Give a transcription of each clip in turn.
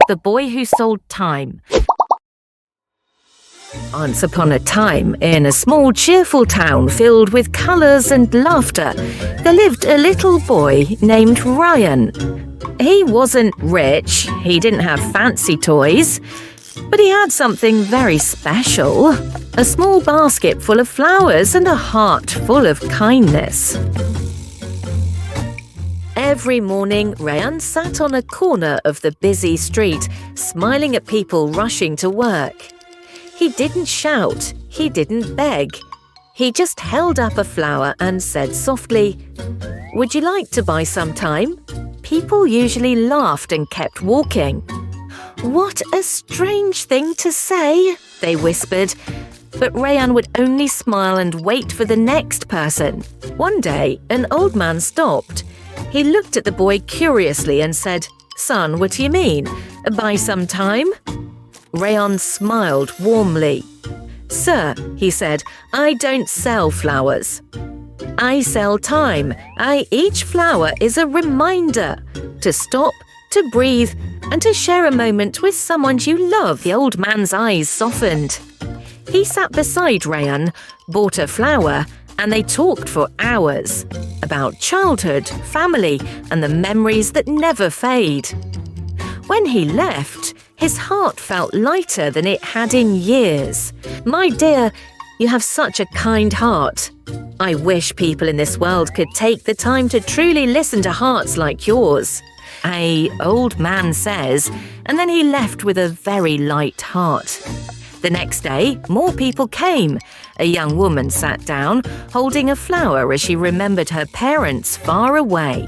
the Boy Who Sold Time. Once upon a time, in a small cheerful town filled with colours and laughter, there lived a little boy named Ryan. He wasn't rich, he didn't have fancy toys, but he had something very special: a small basket full of flowers and a heart full of kindness. Every morning, Ryan sat on a corner of the busy street, smiling at people rushing to work. He didn't shout, he didn't beg. He just held up a flower and said softly, "Would you like to buy some time?" People usually laughed and kept walking. "What a strange thing to say," they whispered. But Ryan would only smile and wait for the next person. One day, an old man stopped. He looked at the boy curiously and said, "Son, what do you mean? Buy some time?" Ryan smiled warmly. "Sir," he said, "I don't sell flowers. I sell time. Each flower is a reminder to stop, to breathe, and to share a moment with someone you love." The old man's eyes softened. He sat beside Ryan, bought a flower, and they talked for hours about childhood, family, and the memories that never fade. When he left, his heart felt lighter than it had in years. "My dear, you have such a kind heart. I wish people in this world could take the time to truly listen to hearts like yours," an old man says, and then he left with a very light heart. The next day, more people came. A young woman sat down, holding a flower as she remembered her parents far away.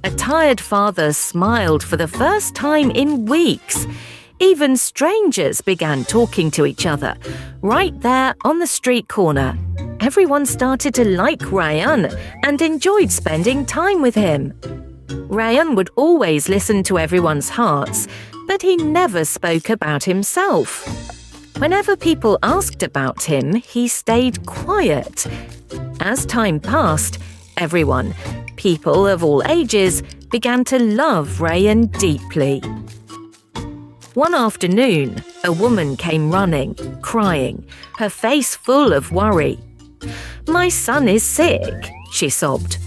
A tired father smiled for the first time in weeks. Even strangers began talking to each other, right there on the street corner. Everyone started to like Ryan and enjoyed spending time with him. Ryan would always listen to everyone's hearts, but he never spoke about himself. Whenever people asked about him, he stayed quiet. As time passed, everyone, people of all ages, began to love Ryan deeply. One afternoon, a woman came running, crying, her face full of worry. "My son is sick," she sobbed.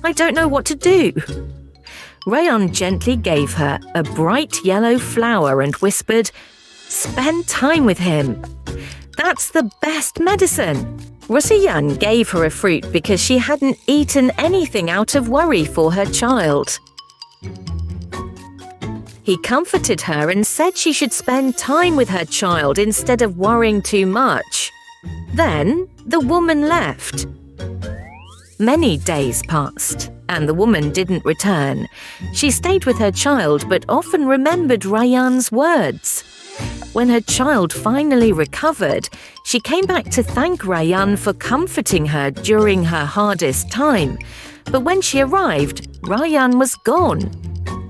"I don't know what to do." Ryan gently gave her a bright yellow flower and whispered, "Spend time with him. That's the best medicine." Ryan gave her a fruit because she hadn't eaten anything out of worry for her child. He comforted her and said she should spend time with her child instead of worrying too much. Then the woman left. Many days passed, and the woman didn't return. She stayed with her child but often remembered Ryan's words. When her child finally recovered, she came back to thank Ryan for comforting her during her hardest time. But when she arrived, Ryan was gone.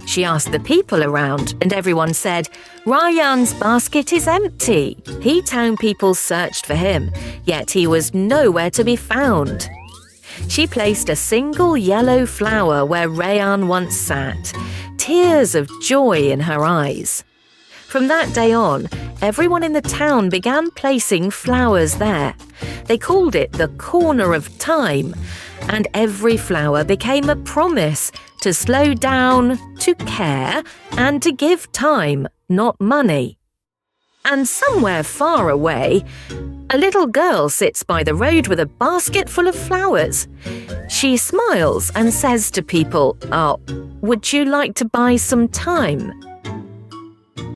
She asked the people around, and everyone said, "Ryan's basket is empty." Town people searched for him, yet he was nowhere to be found. She placed a single yellow flower where Ryan once sat, tears of joy in her eyes. From that day on, everyone in the town began placing flowers there. They called it the Corner of Time, and every flower became a promise to slow down, to care, and to give time, not money. And somewhere far away, a little girl sits by the road with a basket full of flowers. She smiles and says to people, "Oh, would you like to buy some time?"